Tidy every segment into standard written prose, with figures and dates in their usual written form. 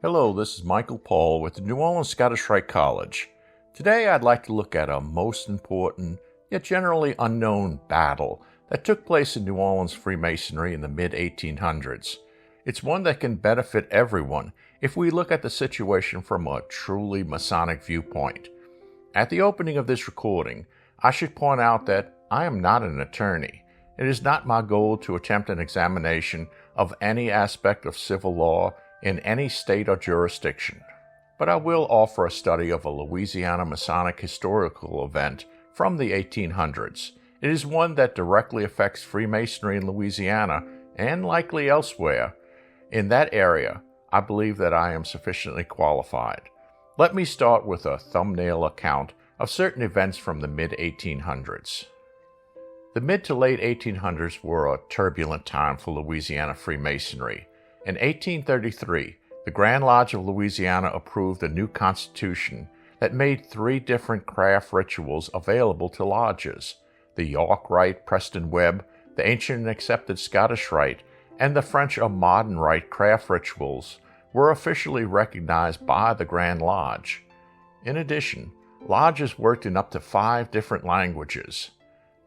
Hello, this is Michael Paul with the New Orleans Scottish Rite College. Today I'd like to look at a most important, yet generally unknown battle that took place in New Orleans Freemasonry in the mid-1800s. It's one that can benefit everyone if we look at the situation from a truly Masonic viewpoint. At the opening of this recording, I should point out that I am not an attorney. It is not my goal to attempt an examination of any aspect of civil law in any state or jurisdiction, but I will offer a study of a Louisiana Masonic historical event from the 1800s. It is one that directly affects Freemasonry in Louisiana and likely elsewhere. In that area, I believe that I am sufficiently qualified. Let me start with a thumbnail account of certain events from the mid-1800s. The mid to late 1800s were a turbulent time for Louisiana Freemasonry. In 1833, the Grand Lodge of Louisiana approved a new constitution that made 3 different craft rituals available to lodges. The York Rite, Preston Webb, the ancient and accepted Scottish Rite, and the French or modern Rite craft rituals were officially recognized by the Grand Lodge. In addition, lodges worked in up to 5 different languages.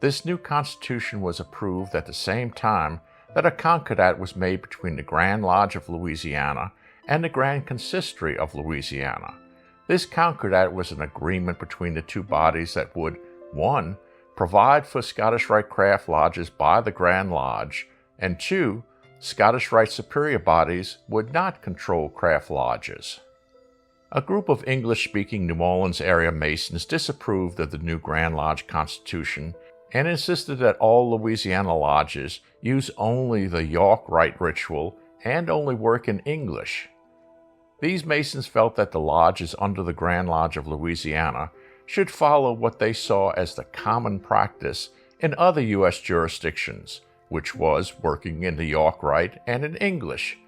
This new constitution was approved at the same time that a Concordat was made between the Grand Lodge of Louisiana and the Grand Consistory of Louisiana. This Concordat was an agreement between the two bodies that would 1. Provide for Scottish Rite craft lodges by the Grand Lodge, and 2. Scottish Rite superior bodies would not control craft lodges. A group of English-speaking New Orleans area Masons disapproved of the new Grand Lodge Constitution and insisted that all Louisiana lodges use only the York Rite ritual and only work in English. These Masons felt that the lodges under the Grand Lodge of Louisiana should follow what they saw as the common practice in other U.S. jurisdictions, which was working in the York Rite and in English.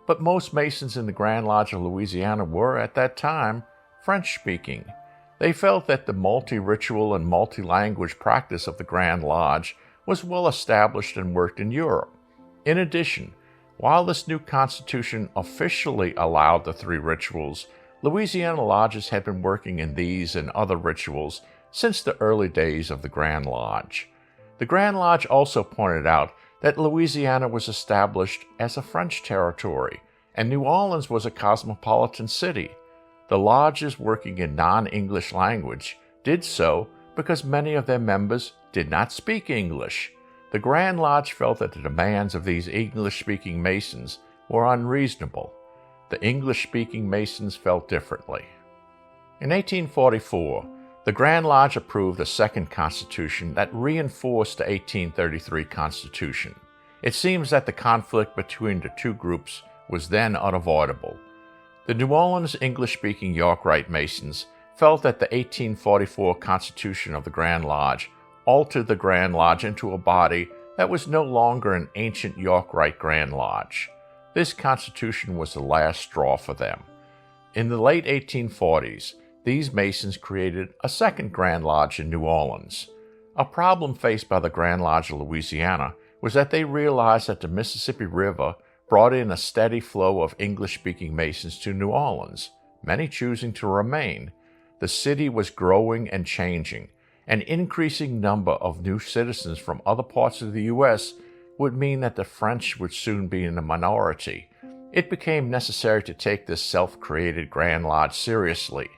But most Masons in the Grand Lodge of Louisiana were, at that time, French-speaking. They felt that the multi-ritual and multi-language practice of the Grand Lodge was well established and worked in Europe. In addition, while this new constitution officially allowed the 3 rituals, Louisiana lodges had been working in these and other rituals since the early days of the Grand Lodge. The Grand Lodge also pointed out that Louisiana was established as a French territory, and New Orleans was a cosmopolitan city. The lodges working in non-English language did so because many of their members did not speak English. The Grand Lodge felt that the demands of these English-speaking Masons were unreasonable. The English-speaking Masons felt differently. In 1844, the Grand Lodge approved a second constitution that reinforced the 1833 Constitution. It seems that the conflict between the two groups was then unavoidable. The New Orleans English-speaking York Rite Masons felt that the 1844 Constitution of the Grand Lodge altered the Grand Lodge into a body that was no longer an ancient York Rite Grand Lodge. This constitution was the last straw for them. In the late 1840s, these Masons created a second Grand Lodge in New Orleans. A problem faced by the Grand Lodge of Louisiana was that they realized that the Mississippi River brought in a steady flow of English-speaking Masons to New Orleans, many choosing to remain. The city was growing and changing. An increasing number of new citizens from other parts of the U.S. would mean that the French would soon be in a minority. It became necessary to take this self-created Grand Lodge seriously.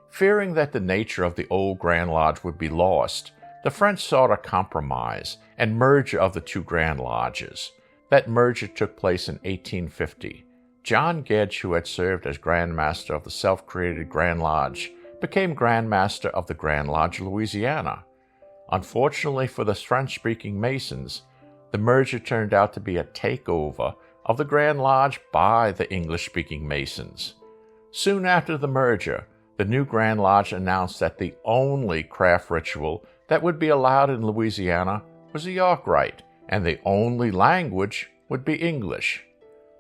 Fearing that the nature of the old Grand Lodge would be lost, the French sought a compromise and merger of the 2 Grand Lodges. That merger took place in 1850. John Gedge, who had served as Grand Master of the self-created Grand Lodge, became Grand Master of the Grand Lodge of Louisiana. Unfortunately for the French-speaking Masons, the merger turned out to be a takeover of the Grand Lodge by the English-speaking Masons. Soon after the merger, the new Grand Lodge announced that the only craft ritual that would be allowed in Louisiana was the York Rite, and the only language would be English.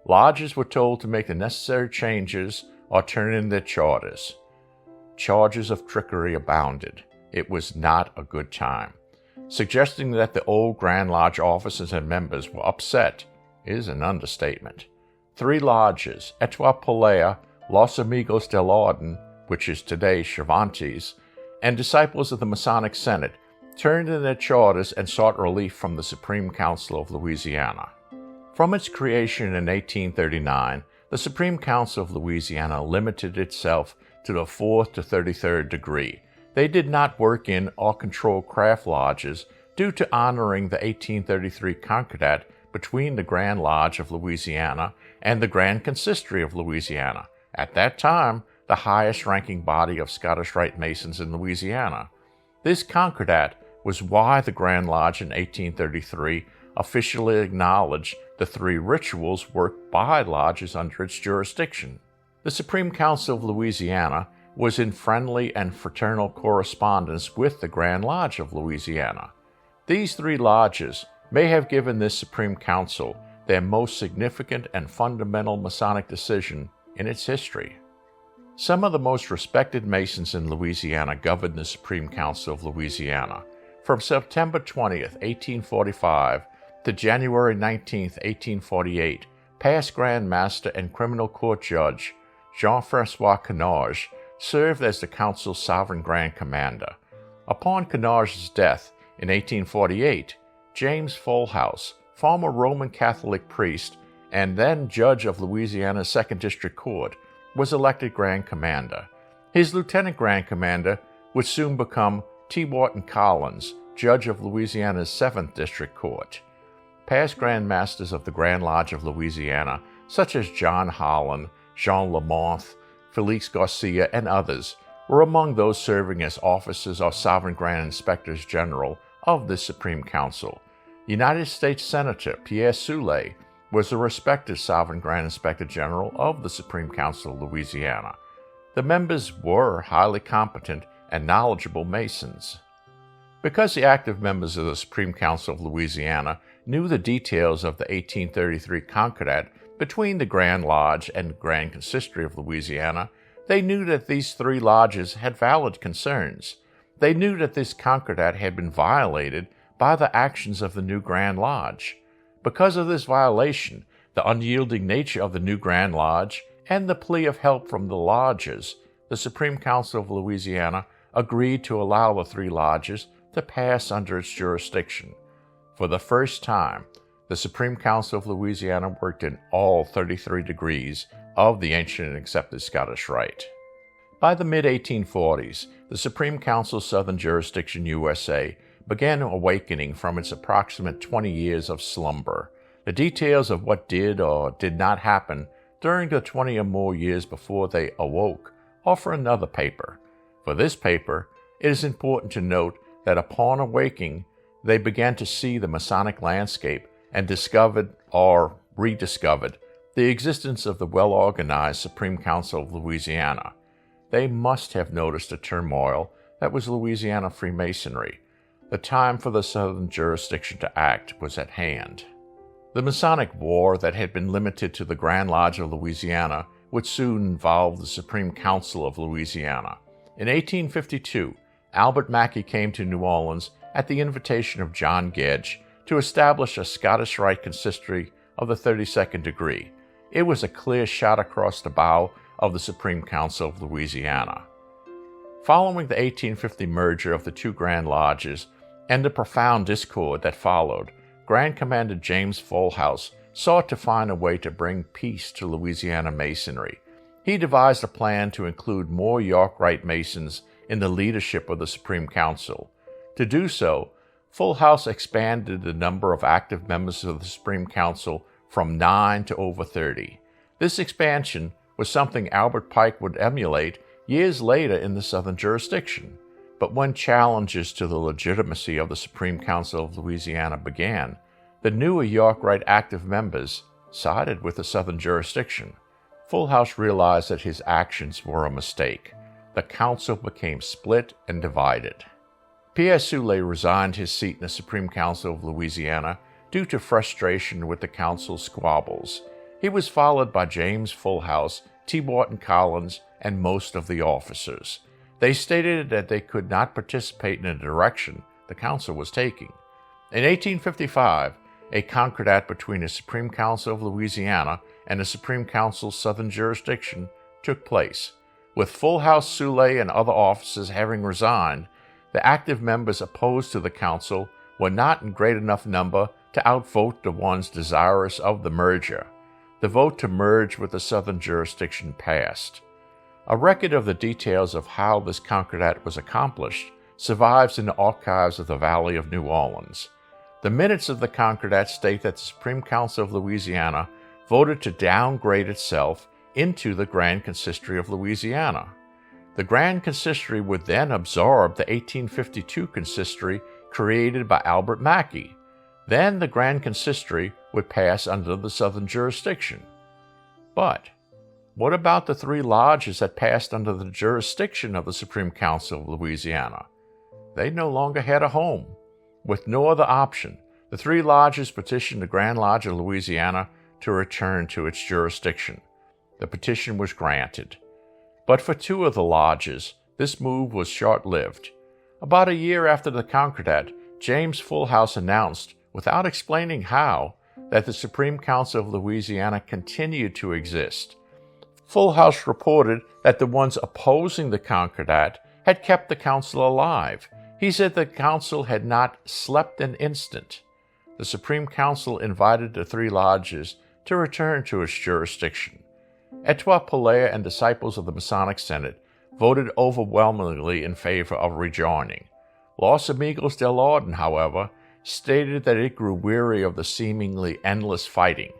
Lodges were told to make the necessary changes or turn in their charters. Charges of trickery abounded. It was not a good time. Suggesting that the old Grand Lodge officers and members were upset is an understatement. 3 lodges, Etoile Polaire Los Amigos del Orden, which is today Cervantes, and disciples of the Masonic Senate turned in their charters and sought relief from the Supreme Council of Louisiana. From its creation in 1839, the Supreme Council of Louisiana limited itself to the 4th to 33rd degree. They did not work in or control craft lodges due to honoring the 1833 Concordat between the Grand Lodge of Louisiana and the Grand Consistory of Louisiana, at that time the highest-ranking body of Scottish Rite Masons in Louisiana. This Concordat was why the Grand Lodge in 1833 officially acknowledged the 3 rituals worked by lodges under its jurisdiction. The Supreme Council of Louisiana was in friendly and fraternal correspondence with the Grand Lodge of Louisiana. These 3 lodges may have given this Supreme Council their most significant and fundamental Masonic decision in its history. Some of the most respected Masons in Louisiana governed the Supreme Council of Louisiana. From September 20th, 1845 to January 19th, 1848, past Grand Master and Criminal Court Judge Jean-François Canarge served as the Council's sovereign Grand Commander. Upon Canarge's death in 1848, James Fullhouse, former Roman Catholic priest and then judge of Louisiana's 2nd District Court, was elected Grand Commander. His Lieutenant Grand Commander would soon become T. Wharton Collins, judge of Louisiana's 7th District Court. Past Grand Masters of the Grand Lodge of Louisiana, such as John Holland, Jean Lamothe, Felix Garcia, and others, were among those serving as officers or sovereign Grand Inspectors General of the Supreme Council. United States Senator Pierre Soule was the respected sovereign Grand Inspector General of the Supreme Council of Louisiana. The members were highly competent and knowledgeable Masons. Because the active members of the Supreme Council of Louisiana knew the details of the 1833 Concordat between the Grand Lodge and Grand Consistory of Louisiana, they knew that these 3 lodges had valid concerns. They knew that this Concordat had been violated by the actions of the new Grand Lodge. Because of this violation, the unyielding nature of the new Grand Lodge, and the plea of help from the lodges, the Supreme Council of Louisiana agreed to allow the 3 lodges to pass under its jurisdiction. For the first time, the Supreme Council of Louisiana worked in all 33 degrees of the ancient and accepted Scottish Rite. By the mid-1840s, the Supreme Council Southern Jurisdiction USA began awakening from its approximate 20 years of slumber. The details of what did or did not happen during the 20 or more years before they awoke are for another paper. For this paper, it is important to note that upon awaking, they began to see the Masonic landscape and discovered or rediscovered the existence of the well-organized Supreme Council of Louisiana. They must have noticed the turmoil that was Louisiana Freemasonry. The time for the Southern jurisdiction to act was at hand. The Masonic War that had been limited to the Grand Lodge of Louisiana would soon involve the Supreme Council of Louisiana. In 1852, Albert Mackey came to New Orleans at the invitation of John Gedge to establish a Scottish Rite consistory of the 32nd degree. It was a clear shot across the bow of the Supreme Council of Louisiana. Following the 1850 merger of the 2 Grand Lodges and the profound discord that followed, Grand Commander James Fullhouse sought to find a way to bring peace to Louisiana Masonry. He devised a plan to include more York Rite Masons in the leadership of the Supreme Council. To do so, Fullhouse expanded the number of active members of the Supreme Council from 9 to over 30. This expansion was something Albert Pike would emulate years later in the Southern jurisdiction. But when challenges to the legitimacy of the Supreme Council of Louisiana began, the newer York Rite active members sided with the Southern jurisdiction. Fullhouse realized that his actions were a mistake. The council became split and divided. Pierre Soule resigned his seat in the Supreme Council of Louisiana due to frustration with the council's squabbles. He was followed by James Fullhouse, T. Wharton Collins, and most of the officers. They stated that they could not participate in the direction the council was taking. In 1855, a concordat between the Supreme Council of Louisiana and the Supreme Council's Southern jurisdiction took place. With Full House Soule and other officers having resigned, the active members opposed to the council were not in great enough number to outvote the ones desirous of the merger. The vote to merge with the southern jurisdiction passed. A record of the details of how this Concordat was accomplished survives in the archives of the Valley of New Orleans. The minutes of the Concordat state that the Supreme Council of Louisiana voted to downgrade itself into the Grand Consistory of Louisiana. The Grand Consistory would then absorb the 1852 consistory created by Albert Mackey. Then the Grand Consistory would pass under the southern jurisdiction. But what about the three lodges that passed under the jurisdiction of the Supreme Council of Louisiana? They no longer had a home. With no other option, the three lodges petitioned the Grand Lodge of Louisiana to return to its jurisdiction. The petition was granted. But for two of the lodges, this move was short-lived. About a year after the Concordat, James Full House announced, without explaining how, that the Supreme Council of Louisiana continued to exist. Full House reported that the ones opposing the Concordat had kept the council alive. He said the council had not slept an instant. The Supreme Council invited the three lodges to return to its jurisdiction. Etoile Polaire and disciples of the Masonic Senate voted overwhelmingly in favor of rejoining. Los Amigos del Orden, however, stated that it grew weary of the seemingly endless fighting.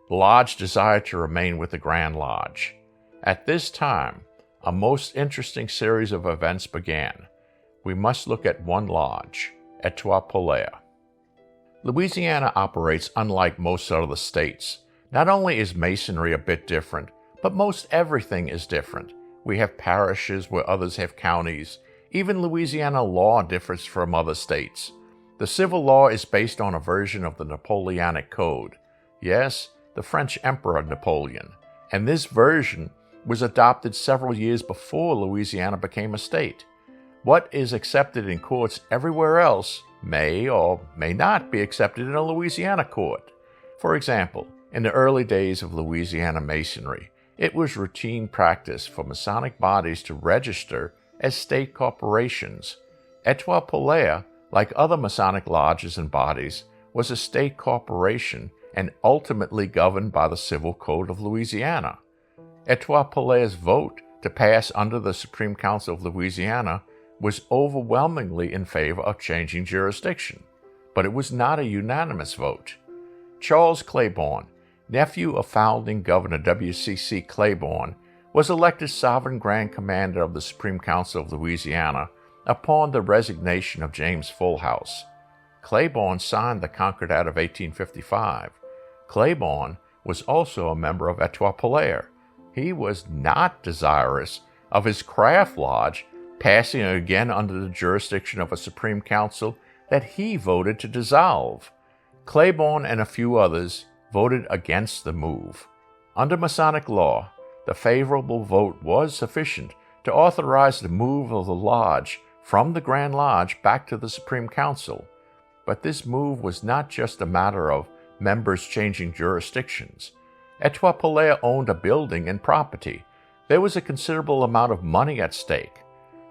The lodge desired to remain with the Grand Lodge. At this time, a most interesting series of events began. We must look at one lodge, Etoile Polaire. Louisiana operates unlike most other states. Not only is Masonry a bit different, but most everything is different. We have parishes where others have counties. Even Louisiana law differs from other states. The civil law is based on a version of the Napoleonic Code. Yes, the French Emperor Napoleon. And this version was adopted several years before Louisiana became a state. What is accepted in courts everywhere else may or may not be accepted in a Louisiana court. For example, in the early days of Louisiana Masonry, it was routine practice for Masonic bodies to register as state corporations. Etoile Polaire, like other Masonic lodges and bodies, was a state corporation and ultimately governed by the Civil Code of Louisiana. Etoile Polaire's vote to pass under the Supreme Council of Louisiana was overwhelmingly in favor of changing jurisdiction, but it was not a unanimous vote. Charles Claiborne, nephew of founding Governor W.C.C. Claiborne, was elected Sovereign Grand Commander of the Supreme Council of Louisiana upon the resignation of James Full House. Claiborne signed the Concordat of 1855. Claiborne was also a member of Etoile Polaire. He was not desirous of his craft lodge passing again under the jurisdiction of a Supreme Council that he voted to dissolve. Claiborne and a few others voted against the move. Under Masonic law, the favorable vote was sufficient to authorize the move of the lodge from the Grand Lodge back to the Supreme Council. But this move was not just a matter of members changing jurisdictions. Etoile Polaire owned a building and property. There was a considerable amount of money at stake.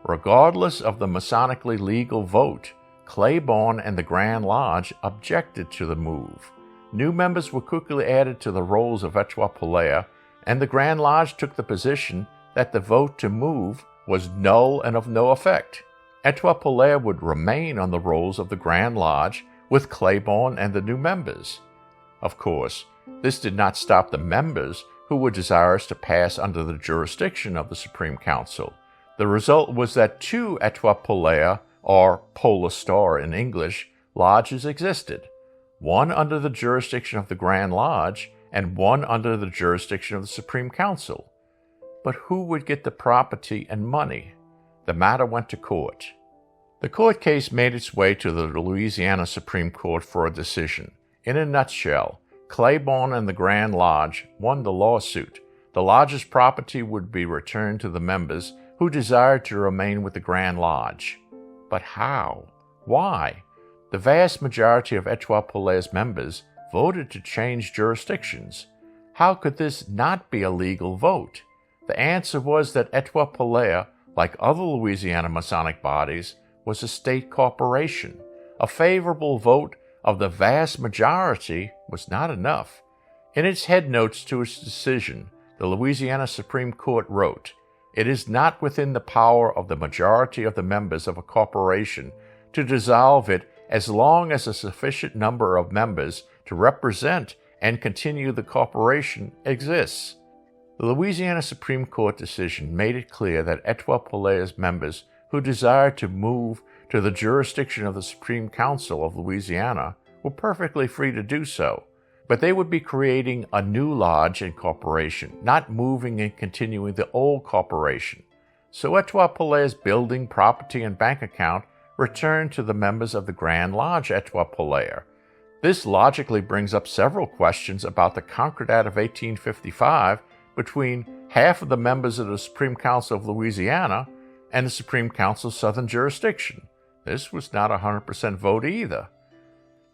Regardless of the Masonically legal vote, Claiborne and the Grand Lodge objected to the move. New members were quickly added to the rolls of Etoile Polaire, and the Grand Lodge took the position that the vote to move was null and of no effect. Etoile Polaire would remain on the rolls of the Grand Lodge with Claiborne and the new members. Of course, this did not stop the members who were desirous to pass under the jurisdiction of the Supreme Council. The result was that two Etoile Polaire, or Polar Star in English, lodges existed, one under the jurisdiction of the Grand Lodge and one under the jurisdiction of the Supreme Council. But who would get the property and money? The matter went to court. The court case made its way to the Louisiana Supreme Court for a decision. In a nutshell, Claiborne and the Grand Lodge won the lawsuit. The lodge's property would be returned to the members who desired to remain with the Grand Lodge. But how? Why? The vast majority of Etoile Polaire's members voted to change jurisdictions. How could this not be a legal vote? The answer was that Etoile Polaire, like other Louisiana Masonic bodies, was a state corporation. A favorable vote of the vast majority was not enough. In its headnotes to its decision, the Louisiana Supreme Court wrote, "It is not within the power of the majority of the members of a corporation to dissolve it as long as a sufficient number of members to represent and continue the corporation exists." The Louisiana Supreme Court decision made it clear that Etoile Polaire's members who desired to move to the jurisdiction of the Supreme Council of Louisiana were perfectly free to do so, but they would be creating a new lodge and corporation, not moving and continuing the old corporation. So Etoile Polaire's building, property, and bank account returned to the members of the Grand Lodge Etoile Polaire. This logically brings up several questions about the Concordat of 1855 between half of the members of the Supreme Council of Louisiana and the Supreme Council's Southern jurisdiction. This was not a 100% vote either.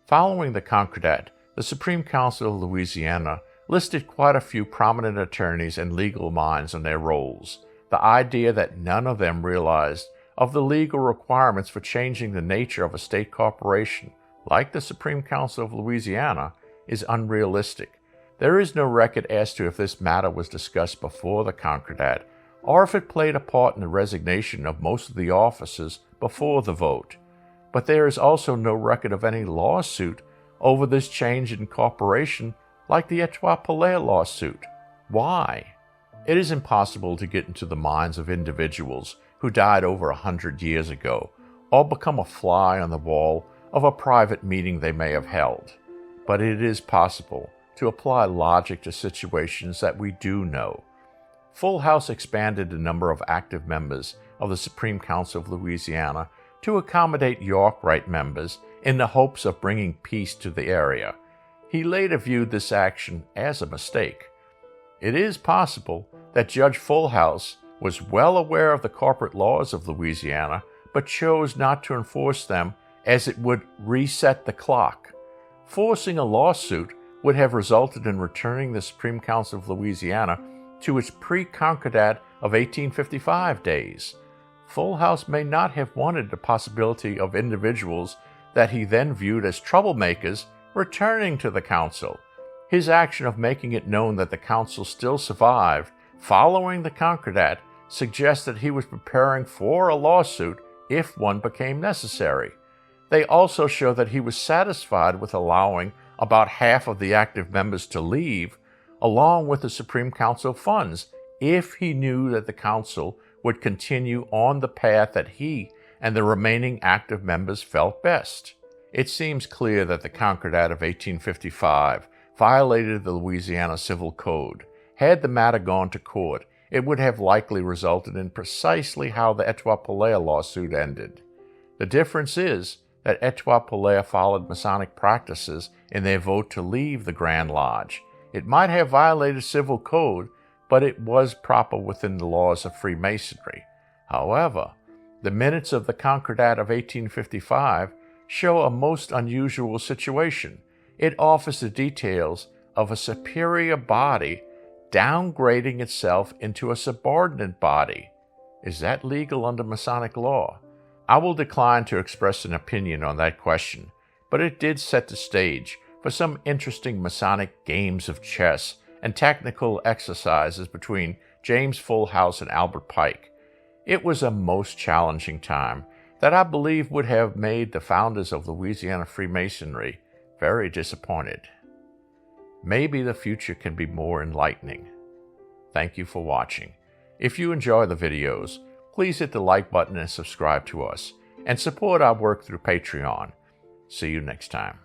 Following the Concordat, the Supreme Council of Louisiana listed quite a few prominent attorneys and legal minds on their rolls. The idea that none of them realized of the legal requirements for changing the nature of a state corporation, like the Supreme Council of Louisiana, is unrealistic. There is no record as to if this matter was discussed before the Concordat, or if it played a part in the resignation of most of the officers before the vote. But there is also no record of any lawsuit over this change in corporation like the Etoile Polaire lawsuit. Why? It is impossible to get into the minds of individuals who died over 100 years ago, or become a fly on the wall of a private meeting they may have held. But it is possible to apply logic to situations that we do know. Full House expanded the number of active members of the Supreme Council of Louisiana to accommodate York Rite members in the hopes of bringing peace to the area. He later viewed this action as a mistake. It is possible that Judge Full House was well aware of the corporate laws of Louisiana, but chose not to enforce them as it would reset the clock. Forcing a lawsuit would have resulted in returning the Supreme Council of Louisiana to its pre-Concordat of 1855 days. Full House may not have wanted the possibility of individuals that he then viewed as troublemakers returning to the council. His action of making it known that the council still survived following the Concordat suggests that he was preparing for a lawsuit if one became necessary. They also show that he was satisfied with allowing about half of the active members to leave, along with the Supreme Council funds, if he knew that the council would continue on the path that he and the remaining active members felt best. It seems clear that the Concordat of 1855 violated the Louisiana Civil Code. Had the matter gone to court, it would have likely resulted in precisely how the Etoile Polaire lawsuit ended. The difference is that Etoile Polaire followed Masonic practices in their vote to leave the Grand Lodge. It might have violated civil code, but it was proper within the laws of Freemasonry. However, the minutes of the Concordat of 1855 show a most unusual situation. It offers the details of a superior body downgrading itself into a subordinate body. Is that legal under Masonic law? I will decline to express an opinion on that question, but it did set the stage for some interesting Masonic games of chess and technical exercises between James Full House and Albert Pike. It was a most challenging time that I believe would have made the founders of Louisiana Freemasonry very disappointed. Maybe the future can be more enlightening. Thank you for watching. If you enjoy the videos, please hit the like button and subscribe to us, and support our work through Patreon. See you next time.